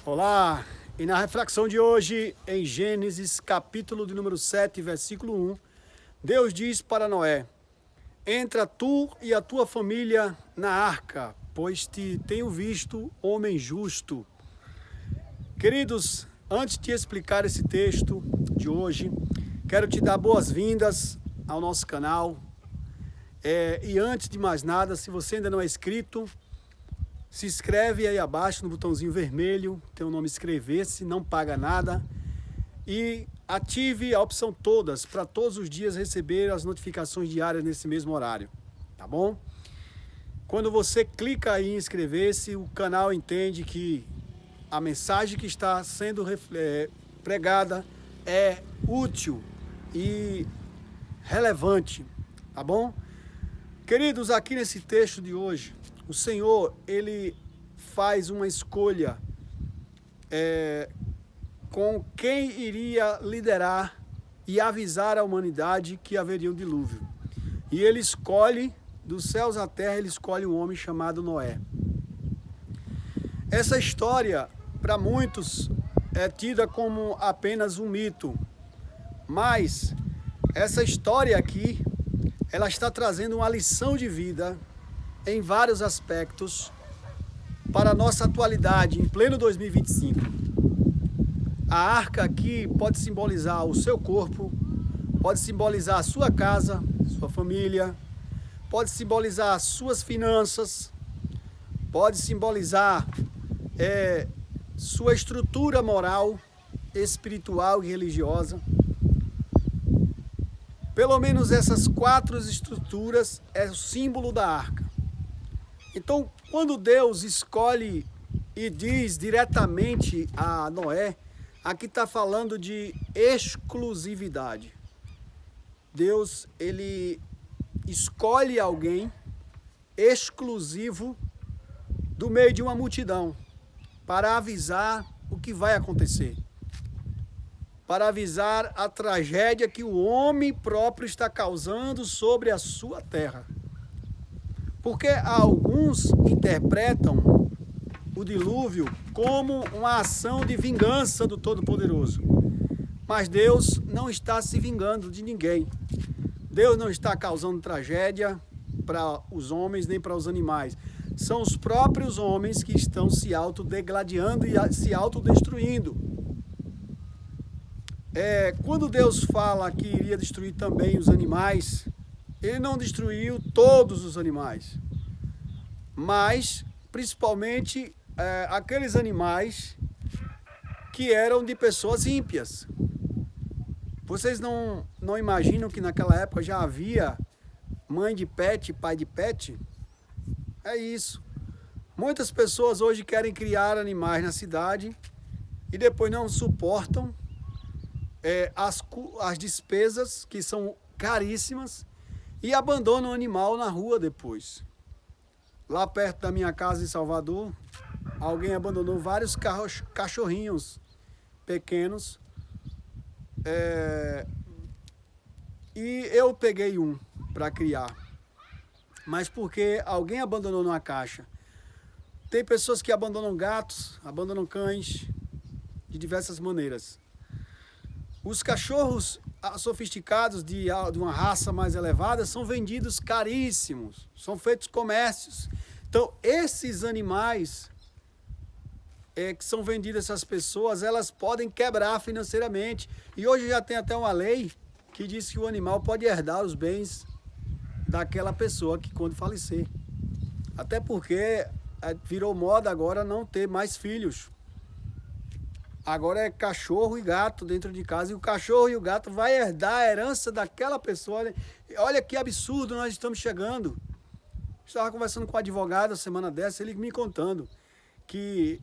Olá, e na reflexão de hoje, em Gênesis, capítulo de número 7, versículo 1, Deus diz para Noé: entra tu e a tua família na arca, pois te tenho visto homem justo. Queridos, antes de explicar esse texto de hoje, quero te dar boas-vindas ao nosso canal. E antes de mais nada, se você ainda não é inscrito, se inscreve aí abaixo no botãozinho vermelho, tem o nome inscrever-se, não paga nada. E ative a opção todas, para todos os dias receber as notificações diárias nesse mesmo horário, tá bom? Quando você clica aí em inscrever-se, o canal entende que a mensagem que está sendo pregada é útil e relevante, tá bom? Queridos, aqui nesse texto de hoje, o Senhor, Ele faz uma escolha com quem iria liderar e avisar a humanidade que haveria um dilúvio. E Ele escolhe, dos céus à terra, Ele escolhe um homem chamado Noé. Essa história, para muitos, é tida como apenas um mito, mas essa história aqui, ela está trazendo uma lição de vida em vários aspectos para a nossa atualidade, em pleno 2025. A arca aqui pode simbolizar o seu corpo, pode simbolizar a sua casa, sua família, pode simbolizar as suas finanças, pode simbolizar sua estrutura moral, espiritual e religiosa. Pelo menos essas 4 estruturas é o símbolo da arca. Então, quando Deus escolhe e diz diretamente a Noé, aqui está falando de exclusividade. Deus, Ele escolhe alguém exclusivo do meio de uma multidão para avisar o que vai acontecer, para avisar a tragédia que o homem próprio está causando sobre a sua terra. Porque alguns interpretam o dilúvio como uma ação de vingança do Todo-Poderoso. Mas Deus não está se vingando de ninguém. Deus não está causando tragédia para os homens nem para os animais. São os próprios homens que estão se autodegladiando e se autodestruindo. Quando Deus fala que iria destruir também os animais, Ele não destruiu todos os animais, mas principalmente aqueles animais que eram de pessoas ímpias. Vocês não imaginam que naquela época já havia mãe de pet, pai de pet? É isso. Muitas pessoas hoje querem criar animais na cidade e depois não suportam as despesas, que são caríssimas, e abandonam o animal na rua depois. Lá perto da minha casa em Salvador, alguém abandonou vários cachorrinhos pequenos, e eu peguei um para criar, mas porque alguém abandonou numa caixa. Tem pessoas que abandonam gatos, abandonam cães, de diversas maneiras. Os cachorros sofisticados de uma raça mais elevada são vendidos caríssimos, são feitos comércios. Então, esses animais que são vendidos a essas pessoas, elas podem quebrar financeiramente. E hoje já tem até uma lei que diz que o animal pode herdar os bens daquela pessoa que quando falecer. Até porque virou moda agora não ter mais filhos. Agora é cachorro e gato dentro de casa, e o cachorro e o gato vai herdar a herança daquela pessoa. Olha que absurdo nós estamos chegando. Estava conversando com um advogado a semana dessa, ele me contando que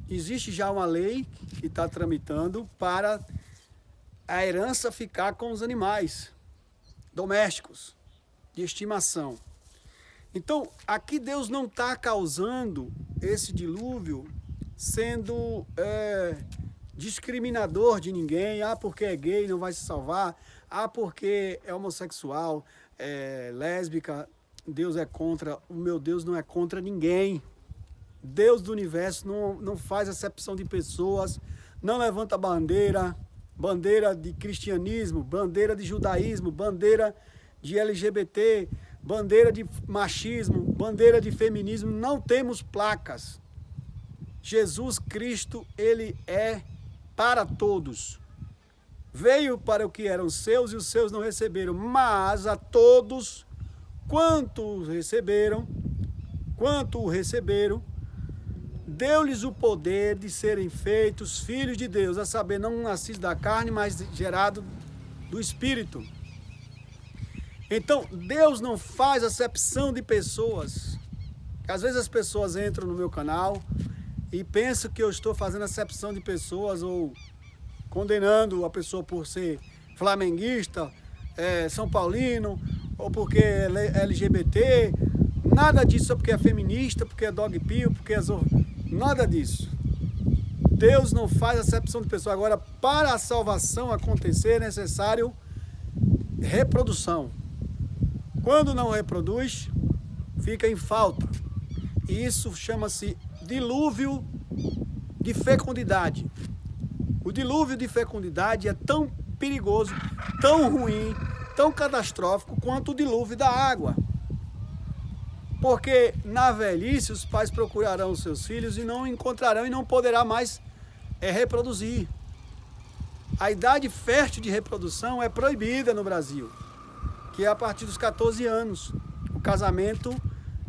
existe já uma lei que está tramitando para a herança ficar com os animais domésticos, de estimação. Então, aqui Deus não está causando esse dilúvio sendo discriminador de ninguém. Porque é gay não vai se salvar, porque é homossexual, lésbica, Deus é contra. O meu Deus não é contra ninguém. Deus do universo não faz acepção de pessoas, não levanta bandeira de cristianismo, bandeira de judaísmo, bandeira de LGBT, bandeira de machismo, bandeira de feminismo. Não temos placas. Jesus Cristo, ele é para todos. Veio para o que eram seus e os seus não receberam, mas a todos quanto o receberam, deu-lhes o poder de serem feitos filhos de Deus, a saber, não nascidos da carne, mas gerado do Espírito. Então, Deus não faz acepção de pessoas. Às vezes as pessoas entram no meu canal e pensam que eu estou fazendo acepção de pessoas ou condenando a pessoa por ser flamenguista, São Paulino, ou porque é LGBT. Nada disso, só porque é feminista, porque é dog pill, porque é... Nada disso. Deus não faz acepção de pessoa. Agora, para a salvação acontecer, é necessário reprodução. Quando não reproduz, fica em falta. E isso chama-se dilúvio de fecundidade. O dilúvio de fecundidade é tão perigoso, tão ruim, tão catastrófico quanto o dilúvio da água. Porque na velhice os pais procurarão os seus filhos e não encontrarão e não poderá mais reproduzir. A idade fértil de reprodução é proibida no Brasil, que é a partir dos 14 anos. O casamento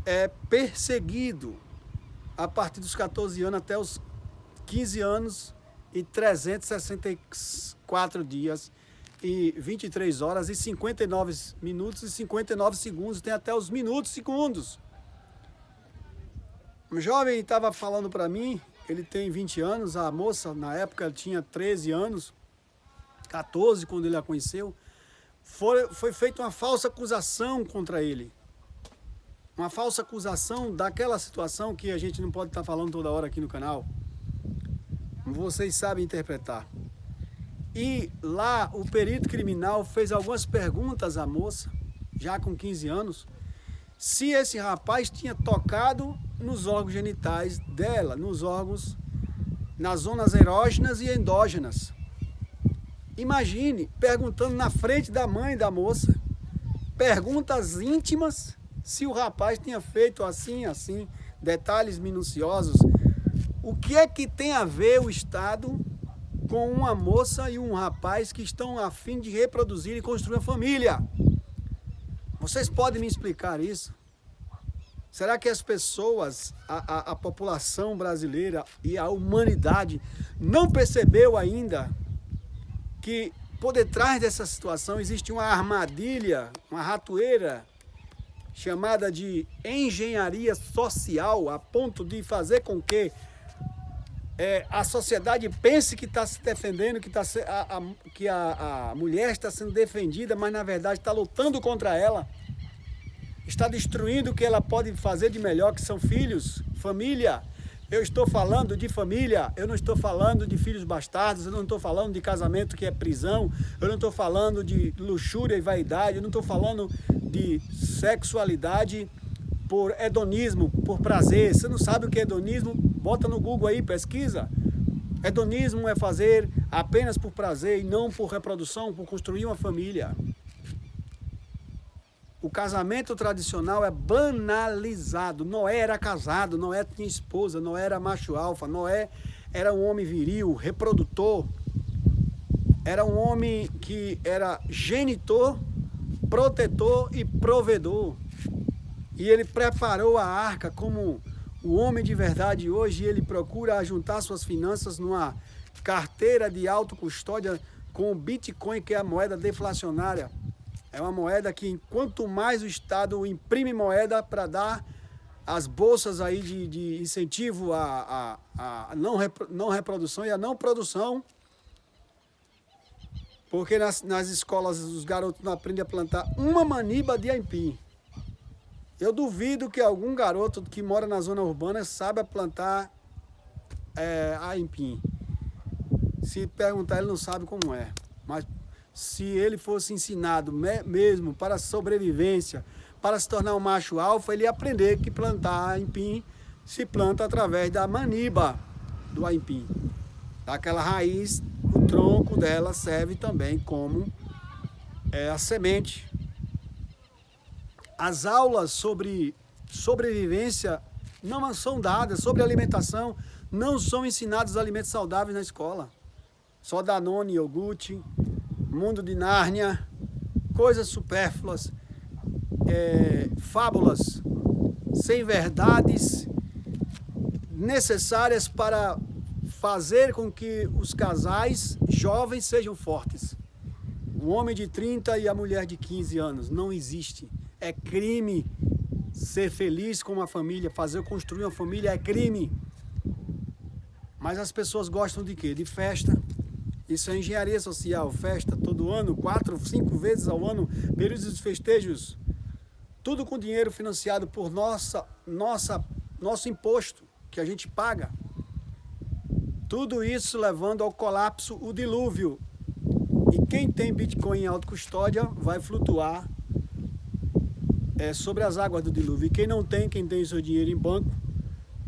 é perseguido a partir dos 14 anos até os 15 anos e 364 dias e 23 horas e 59 minutos e 59 segundos, tem até os minutos e segundos. Um jovem estava falando para mim, ele tem 20 anos, a moça na época tinha 13 anos, 14 quando ele a conheceu, foi feita uma falsa acusação contra ele. Uma falsa acusação daquela situação que a gente não pode estar falando toda hora aqui no canal. Vocês sabem interpretar. E lá o perito criminal fez algumas perguntas à moça, já com 15 anos, se esse rapaz tinha tocado nos órgãos genitais dela, nos órgãos, nas zonas erógenas e endógenas. Imagine, perguntando na frente da mãe da moça, perguntas íntimas, se o rapaz tinha feito assim, detalhes minuciosos. O que é que tem a ver o Estado com uma moça e um rapaz que estão a fim de reproduzir e construir uma família? Vocês podem me explicar isso? Será que as pessoas, a população brasileira e a humanidade não percebeu ainda que por detrás dessa situação existe uma armadilha, uma ratoeira chamada de engenharia social, a ponto de fazer com que a sociedade pense que está se defendendo, que a mulher está sendo defendida, mas na verdade está lutando contra ela, está destruindo o que ela pode fazer de melhor, que são filhos, família. Eu estou falando de família, eu não estou falando de filhos bastardos, eu não estou falando de casamento que é prisão, eu não estou falando de luxúria e vaidade, eu não estou falando de sexualidade por hedonismo, por prazer. Você não sabe o que é hedonismo? Bota no Google aí, pesquisa. Hedonismo é fazer apenas por prazer e não por reprodução, por construir uma família. O casamento tradicional é banalizado. Noé era casado, Noé tinha esposa, Noé era macho alfa, Noé era um homem viril, reprodutor. Era um homem que era genitor, protetor e provedor. E ele preparou a arca como o homem de verdade hoje. Ele procura juntar suas finanças numa carteira de autocustódia com o Bitcoin, que é a moeda deflacionária. É uma moeda que, quanto mais o Estado imprime moeda para dar as bolsas aí de incentivo à não reprodução e à não produção, porque nas escolas os garotos não aprendem a plantar uma maniba de aipim. Eu duvido que algum garoto que mora na zona urbana saiba plantar aipim. Se perguntar, ele não sabe como é. Mas se ele fosse ensinado mesmo para sobrevivência, para se tornar um macho alfa, ele ia aprender que plantar aipim se planta através da maniba do aipim. Daquela raiz, o tronco dela serve também como a semente. As aulas sobre sobrevivência não são dadas, sobre alimentação, não são ensinados alimentos saudáveis na escola. Só Danone, iogurte, mundo de Nárnia, coisas supérfluas, fábulas, sem verdades necessárias para fazer com que os casais jovens sejam fortes. O homem de 30 e a mulher de 15 anos, não existe. É crime ser feliz com uma família, construir uma família é crime. Mas as pessoas gostam de quê? De festa. Isso é engenharia social, festa todo ano, 4, 5 vezes ao ano, períodos de festejos. Tudo com dinheiro financiado por nosso imposto, que a gente paga. Tudo isso levando ao colapso, o dilúvio. E quem tem Bitcoin em autocustódia vai flutuar sobre as águas do dilúvio. E quem não tem, quem tem seu dinheiro em banco,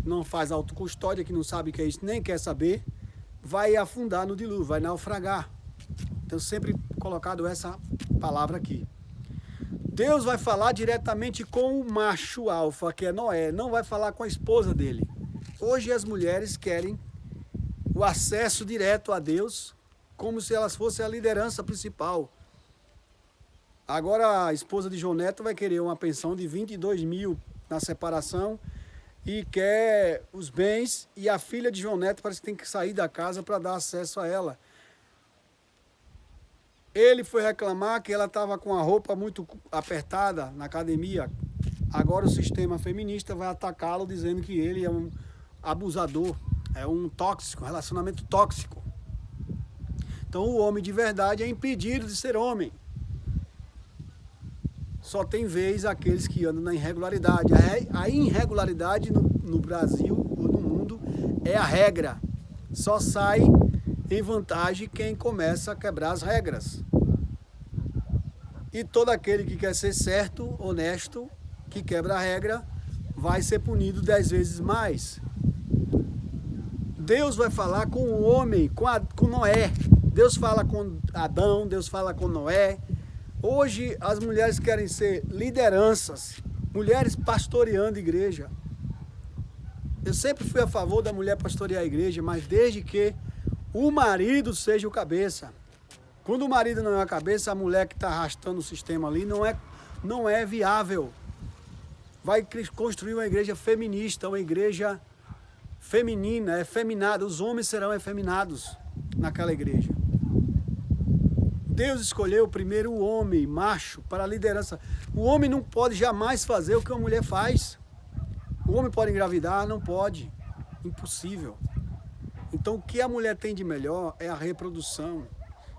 não faz autocustódia, que não sabe o que é isso, nem quer saber, vai afundar no dilúvio, vai naufragar. Então sempre colocado essa palavra aqui. Deus vai falar diretamente com o macho alfa, que é Noé, não vai falar com a esposa dele. Hoje as mulheres querem o acesso direto a Deus, como se elas fossem a liderança principal. Agora a esposa de João Neto vai querer uma pensão de 22 mil na separação e quer os bens, e a filha de João Neto parece que tem que sair da casa para dar acesso a ela. Ele foi reclamar que ela estava com a roupa muito apertada na academia. Agora o sistema feminista vai atacá-lo dizendo que ele é um abusador, é um tóxico, um relacionamento tóxico. Então o homem de verdade é impedido de ser homem. Só tem vez aqueles que andam na irregularidade. A irregularidade no Brasil ou no mundo é a regra. Só sai em vantagem quem começa a quebrar as regras. E todo aquele que quer ser certo, honesto, que quebra a regra, vai ser punido 10 vezes mais. Deus vai falar com o homem, com Noé. Deus fala com Adão, Deus fala com Noé. Hoje as mulheres querem ser lideranças, mulheres pastoreando a igreja. Eu sempre fui a favor da mulher pastorear a igreja, mas desde que o marido seja o cabeça. Quando o marido não é a cabeça, a mulher que está arrastando o sistema ali não é viável. Vai construir uma igreja feminista, uma igreja feminina, efeminada. Os homens serão efeminados naquela igreja. Deus escolheu primeiro o homem, macho, para a liderança. O homem não pode jamais fazer o que uma mulher faz. O homem pode engravidar? Não pode. Impossível. Então o que a mulher tem de melhor é a reprodução.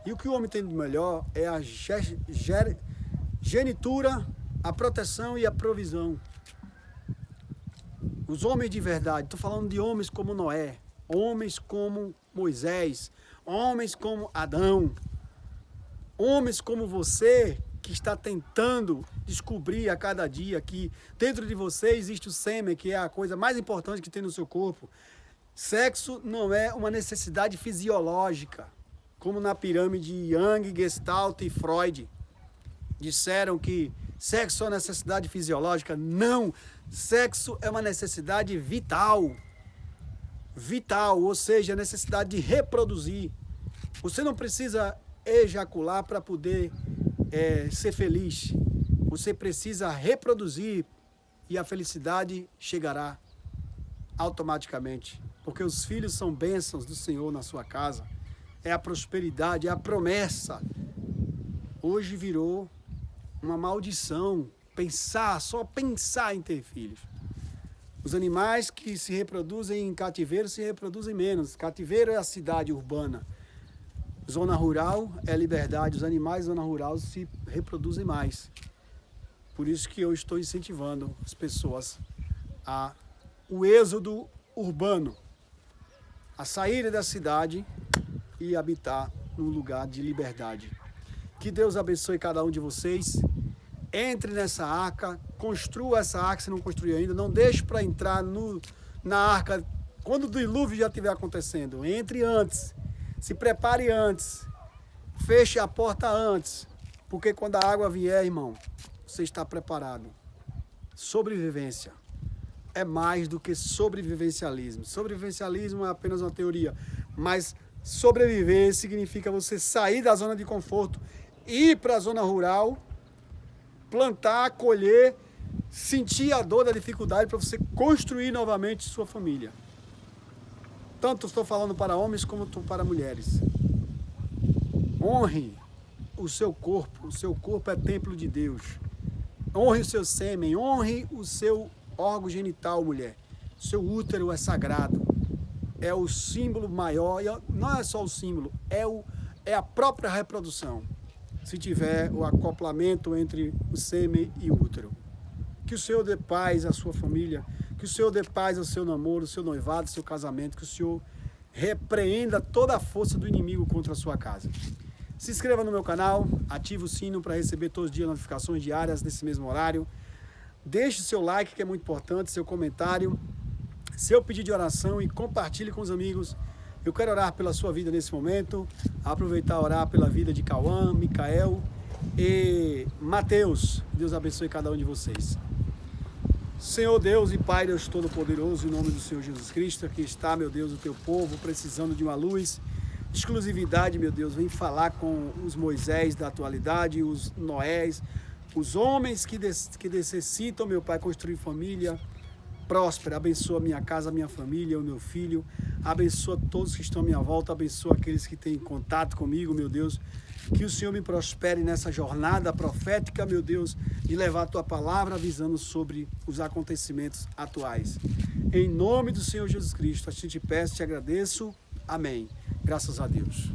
E o que o homem tem de melhor é a genitura, a proteção e a provisão. Os homens de verdade, estou falando de homens como Noé, homens como Moisés, homens como Adão, homens como você, que está tentando descobrir a cada dia que dentro de você existe o sêmen, que é a coisa mais importante que tem no seu corpo. Sexo não é uma necessidade fisiológica, como na pirâmide Jung, Gestalt e Freud. Disseram que sexo é uma necessidade fisiológica. Não! Sexo é uma necessidade vital. Vital, ou seja, a necessidade de reproduzir. Você não precisa ejacular para poder ser feliz. Você precisa reproduzir e a felicidade chegará automaticamente. Porque os filhos são bênçãos do Senhor na sua casa. É a prosperidade, é a promessa. Hoje virou uma maldição só pensar em ter filhos. Os animais que se reproduzem em cativeiro se reproduzem menos. Cativeiro é a cidade urbana. Zona rural é liberdade. Os animais da zona rural se reproduzem mais. Por isso que eu estou incentivando as pessoas o êxodo urbano, a sair da cidade e habitar num lugar de liberdade. Que Deus abençoe cada um de vocês. Entre nessa arca, construa essa arca se não construiu ainda. Não deixe para entrar na arca, quando o dilúvio já estiver acontecendo. Entre antes, se prepare antes, feche a porta antes, porque quando a água vier, irmão, você está preparado. Sobrevivência é mais do que sobrevivencialismo. Sobrevivencialismo é apenas uma teoria, mas sobreviver significa você sair da zona de conforto, ir para a zona rural, plantar, colher, sentir a dor da dificuldade para você construir novamente sua família. Tanto estou falando para homens como para mulheres. Honre o seu corpo é templo de Deus. Honre o seu sêmen, honre o seu órgão genital, mulher. Seu útero é sagrado, é o símbolo maior, e não é só o símbolo, é a própria reprodução, se tiver o acoplamento entre o sêmen e o útero. Que o Senhor dê paz à sua família, que o Senhor dê paz ao seu namoro, ao seu noivado, ao seu casamento, que o Senhor repreenda toda a força do inimigo contra a sua casa. Se inscreva no meu canal, ative o sino para receber todos os dias notificações diárias nesse mesmo horário. Deixe seu like, que é muito importante, seu comentário, seu pedido de oração e compartilhe com os amigos. Eu quero orar pela sua vida nesse momento, aproveitar e orar pela vida de Cauã, Micael e Mateus. Deus abençoe cada um de vocês. Senhor Deus e Pai, Deus Todo-Poderoso, em nome do Senhor Jesus Cristo, aqui está, meu Deus, o teu povo precisando de uma luz, exclusividade, meu Deus, vem falar com os Moisés da atualidade, os Noés, os homens que necessitam, meu Pai, construir família próspera. Abençoa a minha casa, a minha família, o meu filho, abençoa todos que estão à minha volta, abençoa aqueles que têm contato comigo, meu Deus, que o Senhor me prospere nessa jornada profética, meu Deus, de levar a tua palavra avisando sobre os acontecimentos atuais. Em nome do Senhor Jesus Cristo, assim te peço, te agradeço. Amém. Graças a Deus.